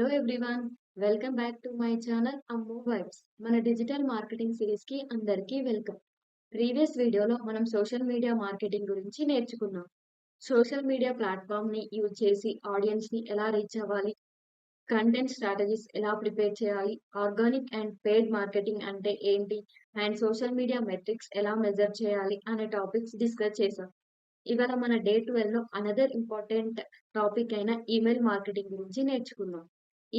Hello everyone, welcome back to my channel అమ్మో vibes. మన digital marketing series కి అందరికీ వెల్కమ్. ప్రీవియస్ వీడియోలో మనం సోషల్ మీడియా మార్కెటింగ్ గురించి నేర్చుకున్నాం. సోషల్ మీడియా ప్లాట్ఫామ్ ని యూజ్ చేసి ఆడియన్స్ ని ఎలా రీచ్ అవ్వాలి, కంటెంట్ స్ట్రాటజీస్ ఎలా ప్రిపేర్ చేయాలి, ఆర్గానిక్ అండ్ పెయిడ్ మార్కెటింగ్ అంటే ఏంటి, అండ్ సోషల్ మీడియా మెట్రిక్స్ ఎలా మెజర్ చేయాలి అనే టాపిక్స్ డిస్కస్ చేసాం. ఇవాళ మన డే 12 లో అనదర్ ఇంపార్టెంట్ టాపిక్ అయిన ఈమెయిల్ మార్కెటింగ్ గురించి నేర్చుకుందాం.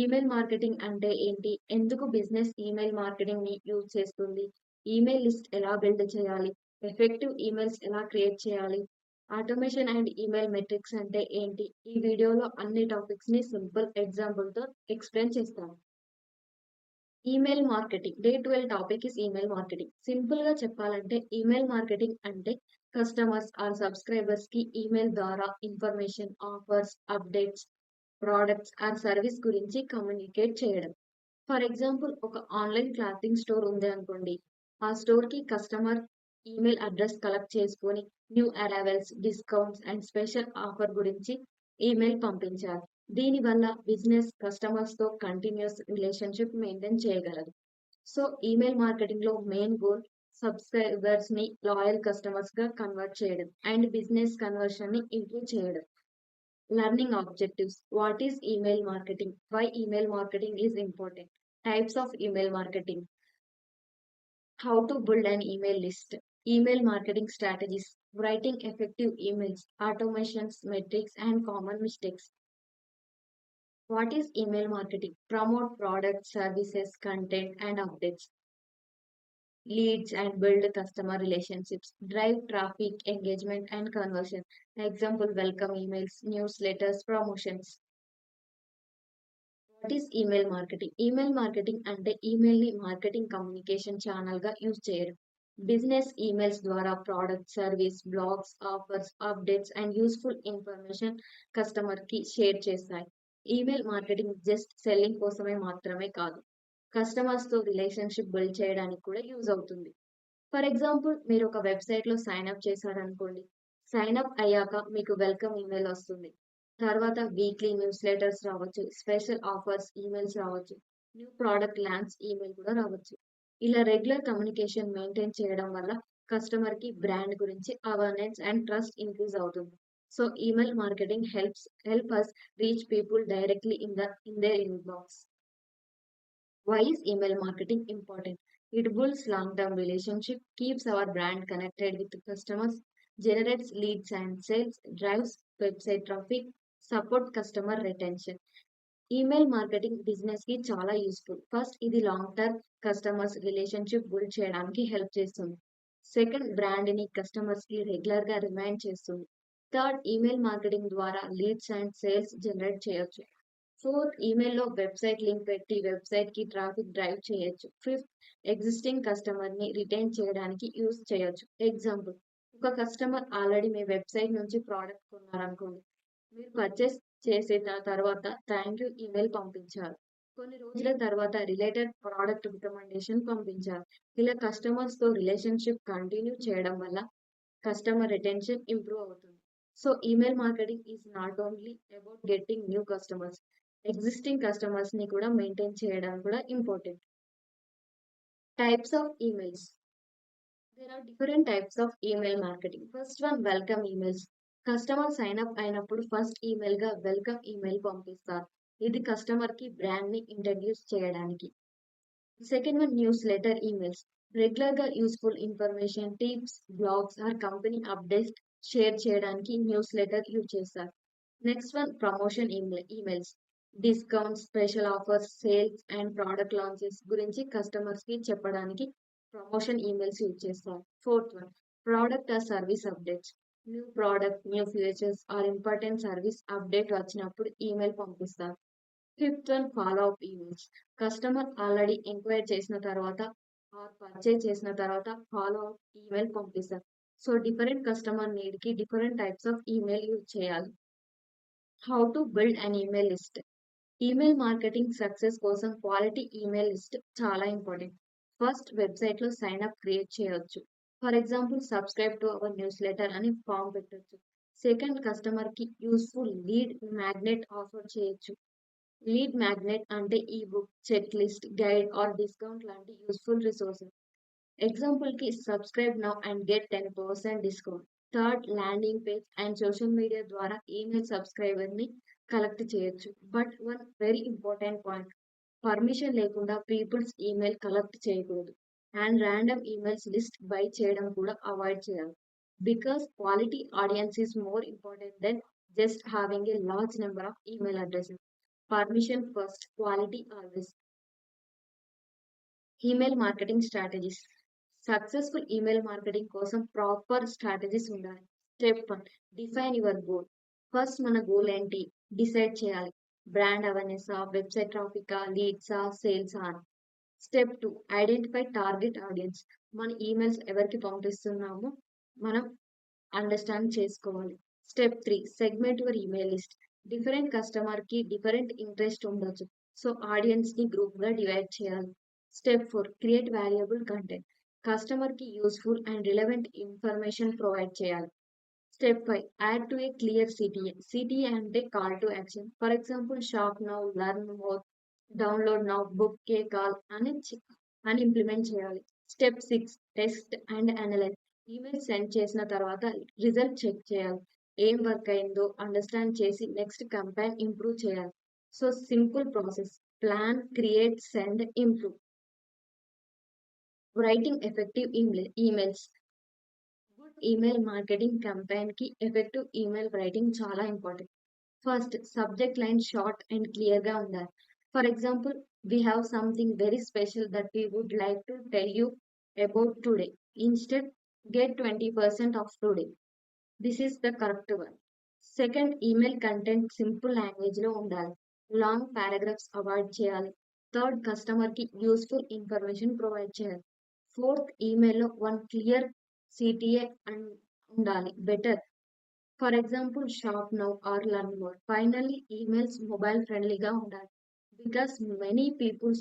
ఈమెయిల్ మార్కెటింగ్ అంటే ఏంటి? ఎందుకు బిజినెస్ ఈమెయిల్ మార్కెటింగ్ ని యూజ్ చేస్తుంది? ఈమెయిల్ లిస్ట్ ఎలా బిల్డ్ చేయాలి? ఎఫెక్టివ్ ఈమెయిల్స్ ఎలా క్రియేట్ చేయాలి? ఆటోమేషన్ అండ్ ఈమెయిల్ మెట్రిక్స్ అంటే ఏంటి? ఈ వీడియోలో అన్ని టాపిక్స్ ని సింపుల్ ఎగ్జాంపుల్ తో ఎక్స్ప్లెయిన్ చేస్తాను. Email marketing day 12 topic is email marketing. Simple గా చెప్పాలంటే ఈమెయిల్ మార్కెటింగ్ అంటే కస్టమర్స్ ఆర్ సబ్స్క్రైబర్స్ కి ఈమెయిల్ ద్వారా information, offers, updates, products or service గురించి కమ్యూనికేట్ చేయడం. ఫర్ ఎగ్జాంపుల్, ఒక ఆన్లైన్ క్లాతింగ్ స్టోర్ ఉంది అనుకోండి. ఆ స్టోర్ కి కస్టమర్ ఈమెయిల్ అడ్రస్ కలెక్ట్ చేసుకొని new arrivals, discounts and special offer గురించి ఈమెయిల్ పంపించాలి. దీనివల్ల బిజినెస్ కస్టమర్స్ తో కంటిన్యూస్ రిలేషన్షిప్ మెయింటైన్ చేయగలదు. సో ఈమెయిల్ మార్కెటింగ్ లో మెయిన్ గోల్ సబ్స్క్రైబర్స్ ని లాయల్ కస్టమర్స్ గా కన్వర్ట్ చేయడం అండ్ బిజినెస్ కన్వర్షన్ ని ఇంప్రూవ్ చేయడం. Learning objectives. What is email marketing? Why email marketing is important? Types of email marketing. How to build an email list. Email marketing strategies. Writing effective emails. Automations, metrics, and common mistakes. What is email marketing? Promote products, services, content, and updates. Leads and build customer relationships. Drive traffic, engagement, and conversion. Example, welcome emails, newsletters, promotions. What is email marketing? Email marketing అంటే email ని marketing communication channel గా use చేయడం. Business emails ద్వారా product, service, blogs, offers, updates and useful information customer కి share చేస్తాయి. Email marketing just selling కోసమే మాత్రమే కాదు, కస్టమర్స్ తో రిలేషన్షిప్ బిల్డ్ చేయడానికి కూడా యూజ్ అవుతుంది. ఫర్ ఎగ్జాంపుల్, మీరు ఒక వెబ్సైట్ లో సైన్ అప్ చేశారనుకోండి. సైన్ అప్ అయ్యాక మీకు వెల్కమ్ ఈమెయిల్ వస్తుంది. తర్వాత వీక్లీ న్యూస్ లెటర్స్ రావచ్చు, స్పెషల్ ఆఫర్స్ ఈమెయిల్స్ రావచ్చు, న్యూ ప్రోడక్ట్ లాంచ్ ఈమెయిల్ కూడా రావచ్చు. ఇలా రెగ్యులర్ కమ్యూనికేషన్ మెయింటైన్ చేయడం వల్ల కస్టమర్ కి బ్రాండ్ గురించి అవేర్నెస్ అండ్ ట్రస్ట్ ఇంక్రీజ్ అవుతుంది. So email marketing help us reach people directly in there inbox. Why is email marketing important? It builds long-term relationship, keeps our brand connected with customers, generates leads and sales, drives website traffic, support customer retention. Email marketing business కి చాలా useful. First, ఇది long term customers relationship build చేయడానికి help చేస్తుంది. Second, brand ని customers కి regular గా remind చేస్తుంది. Third, email marketing ద్వారా లీడ్స్ అండ్ సేల్స్ జనరేట్ చేయొచ్చు. ఫోర్త్, ఈమెయిల్ లో వెబ్సైట్ లింక్ పెట్టి వెబ్సైట్ కి ట్రాఫిక్ డ్రైవ్ చేయొచ్చు. ఫిఫ్త్, ఎగ్జిస్టింగ్ కస్టమర్ ని రిటైన్ చేయడానికి యూస్ చేయొచ్చు. ఎగ్జాంపుల్, ఒక కస్టమర్ ఆల్రెడీ మీ వెబ్సైట్ నుంచి ప్రోడక్ట్ కొన్నారనుకోండి. మీరు పర్చేస్ చేసిన తర్వాత థ్యాంక్ యూ ఈమెయిల్ పంపించారు. కొన్ని రోజుల తర్వాత రిలేటెడ్ ప్రోడక్ట్ రికమెండేషన్ పంపించారు. ఇలా కస్టమర్స్ తో రిలేషన్షిప్ కంటిన్యూ చేయడం వల్ల కస్టమర్ రిటెన్షన్ ఇంప్రూవ్ అవుతుంది. So email marketing is not only about getting new customers, existing customers ని కూడా మెయింటైన్ చేయడం కూడా important. Types of emails. There are different types of email marketing. First one, welcome emails. Customer sign up అయినప్పుడు first email గా welcome email పంపిస్తారు. ఇది customer కి brand ని ఇంట్రడ్యూస్ చేయడానికి. Second one, newsletter emails. Regular గా useful information, tips, blogs or company updates share చేయడానికి newsletter use చేస్తారు. Next one, promotion emails. Discounts, special offers, sales and product launches గురించి customers కి చెప్పడానికి ప్రమోషన్ ఈమెయిల్స్ యూజ్ చేస్తారు. Fourth one, product or service updates. New product, new features or important service update వచ్చినప్పుడు email పంపిస్తారు. Fifth one, follow up emails. Customer already enquire చేసిన తర్వాత ఆర్ పర్చేజ్ చేసిన తర్వాత ఫాలో అప్ ఈమెయిల్ పంపిస్తారు. సో డిఫరెంట్ కస్టమర్ నీడ్ కి different types of email use చేయాలి. How to build an email list. Email marketing success కోసం quality email list చాలా important. First, website లో సైన్ అప్ క్రియేట్ చేయొచ్చు. For example, subscribe to our newsletter అని form పెట్టొచ్చు. Second, customer కి useful lead magnet offer చేయొచ్చు. Lead magnet అంటే ebook, checklist, guide or discount లాంటి useful resources. ఎగ్జాంపుల్‌కి subscribe now and get 10% discount. Third landing page and social media ద్వారా email సబ్స్క్రైబర్‌ని collect చేయొచ్చు. But one very important point, permission లేకుండా people's email collect చేయకూడదు. And random emails list buy చేయడం కూడా avoid చేయాలి. Because quality audience is more important than just having a large number of email addresses. Permission first, quality always. Email marketing strategies. Successful email marketing కోసం proper strategies ఉండాలి. Step 1, define your goal. First మన goal ఏంటి decide చేయాలి. Brand awareness, website traffic, లీడ్సా, sales అని. Step 2, identify target audience. మన emails ఎవరికి పంపిస్తున్నామో మనం అండర్స్టాండ్ చేసుకోవాలి. Step 3, segment your email list. Different customer కి డిఫరెంట్ ఇంట్రెస్ట్ ఉండొచ్చు. సో ఆడియన్స్ ని గ్రూప్ గా డివైడ్ చేయాలి. Step 4, create valuable content. Customer కి useful and relevant information provide చేయాలి. Step 5, add to a clear CTA. CTA అంటే call to action. For example shop now, learn more, download now, book a call అని implement చేయాలి. Step 6, test and analyse. Email send చేసిన తర్వాత result check చేయాలి. ఏం work అయిందో understand చేసి next campaign improve చేయాలి. So simple process, plan, create, send, improve. Writing effective emails. Good email marketing campaign కి ఎఫెక్టివ్ ఈమెయిల్ రైటింగ్ చాలా important. First, subject line short and clear గా ఉండాలి. For example, we have something very special that we would like to tell you about today. Instead, get 20% off today. This is the correct one. Second, email content simple language లో ఉండాలి. Long paragraphs avoid చేయాలి. Third, customer కి useful information provide చేయాలి. Fourth, ఈమెయిల్లో one clear CTA and ఉండాలి better. For example shop now or learn more. Finally, emails mobile ఫ్రెండ్లీగా ఉండాలి. Because many people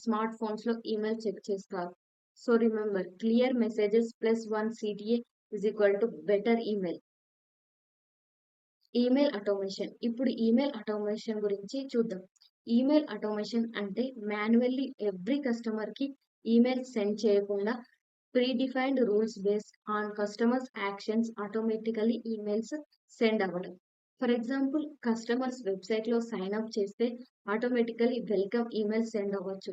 smartphones లో ఈమెయిల్ చెక్ చేస్తారు. So remember, clear messages plus one CTA is equal to better email. Email automation. ఇప్పుడు email automation గురించి చూద్దాం. Email automation అంటే manually every customer కి email send చేయకుండా predefined rules based on customers actions automatically emails send అవ్వడం. For example, customers website లో sign up చేస్తే automatically welcome email send అవ్వచ్చు.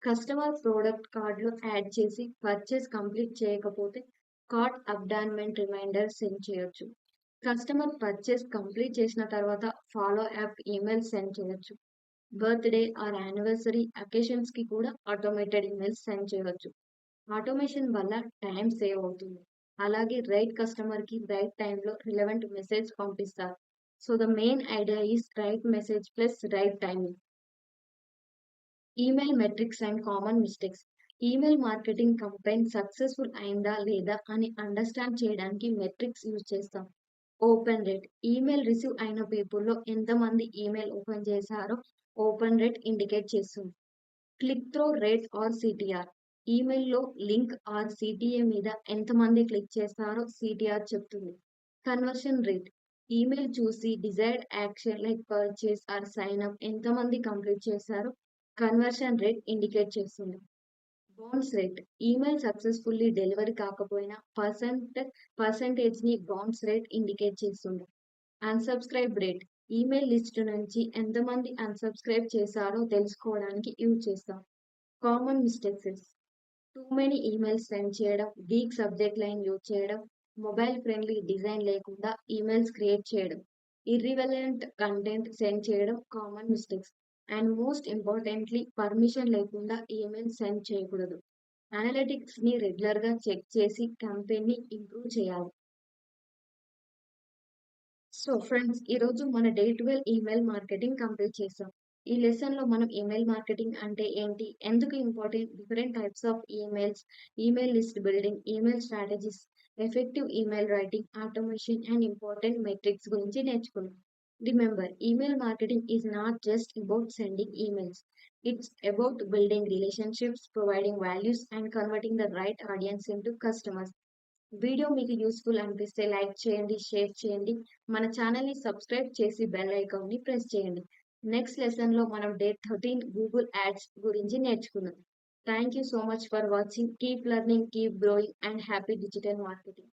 కస్టమర్ ప్రోడక్ట్ కార్డ్ లో యాడ్ చేసి పర్చేస్ కంప్లీట్ చేయకపోతే కార్ట్ అబ్డాన్మెంట్ రిమైండర్ సెండ్ చేయొచ్చు. కస్టమర్ పర్చేస్ కంప్లీట్ చేసిన తర్వాత ఫాలో అప్ ఈమెయిల్ సెండ్ చేయొచ్చు. బర్త్‌డే ఆర్ యానివర్సరీ అకేషన్స్ కి కూడా ఆటోమేటెడ్ ఈమెయిల్స్ సెండ్ చేయవచ్చు. ఆటోమేషన్ వల్ల టైం సేవ్ అవుతుంది. అలాగే రైట్ కస్టమర్ కి రైట్ టైంలో రిలవెంట్ మెసేజ్ పంపిస్తారు. So the main idea is right message plus right timing. Email metrics and common mistakes. Email marketing company successful అయిందా లేదా అని అండర్స్టాండ్ చేయడానికి మెట్రిక్స్ యూజ్ చేస్తాం. Open rate. ఈమెయిల్ రిసీవ్ అయిన పీపుల్‌లో ఎంతమంది ఈమెయిల్ ఓపెన్ చేశారో ఓపెన్ రేట్ ఇండికేట్ చేస్తుంది. Click through rate or CTR. ఈమెయిల్‌లో లింక్ ఆర్ సిటిఏ మీద ఎంతమంది క్లిక్ చేస్తారో సిటిఆర్ చెప్తుంది. Conversion rate. ఈమెయిల్ చూసి desired action like purchase or sign up ఎంతమంది కంప్లీట్ చేశారో కన్వర్షన్ రేట్ ఇండికేట్ చేస్తుంది. Bounce rate. Email successfully delivery కాకపోయినా పర్సెంటేజ్ ని బౌన్స్ రేట్ ఇండికేట్ చేస్తుంది. Unsubscribe rate. ఈమెయిల్ లిస్ట్ నుంచి ఎంతమంది అన్‌సబ్‌స్క్రైబ్ చేశారో తెలుసుకోవడానికి యూజ్ చేస్తాం. Common mistakes. Too many emails send చేయడం, వీక్ సబ్జెక్ట్ లైన్ యూజ్ చేయడం, మొబైల్ ఫ్రెండ్లీ డిజైన్ లేకుండా ఈమెయిల్స్ క్రియేట్ చేయడం, ఇర్రిలెవెంట్ కంటెంట్ సెండ్ చేయడం common mistakes. And most importantly, permission లేకుండా ఈమెయిల్ సెండ్ చేయకూడదు. అనలిటిక్స్ ని రెగ్యులర్ గా చెక్ చేసి కంపెనీని ఇంప్రూవ్ చేయాలి. సో ఫ్రెండ్స్, ఈరోజు మన డే 12 ఈమెయిల్ మార్కెటింగ్ కంప్లీట్ చేసాం. ఈ లెసన్ లో మనం ఈమెయిల్ మార్కెటింగ్ అంటే ఏంటి, ఎందుకు important, different types of emails, email list building, email strategies, effective email writing, automation and important metrics గురించి నేర్చుకున్నాం. Remember, email marketing is not just about sending emails. It's about building relationships, providing values and converting the right audience into customers. Video మీకు useful అనిపిస్తే like చేయండి, share చేయండి. మన ఛానల్‌ని subscribe చేసి bell ఐకాన్‌ని ప్రెస్ చేయండి. నెక్స్ట్ లెసన్‌లో మనం డే 13 గూగుల్ యాడ్స్ గురించి నేర్చుకుందాం. Thank you so much for watching. Keep learning, keep growing and happy digital marketing.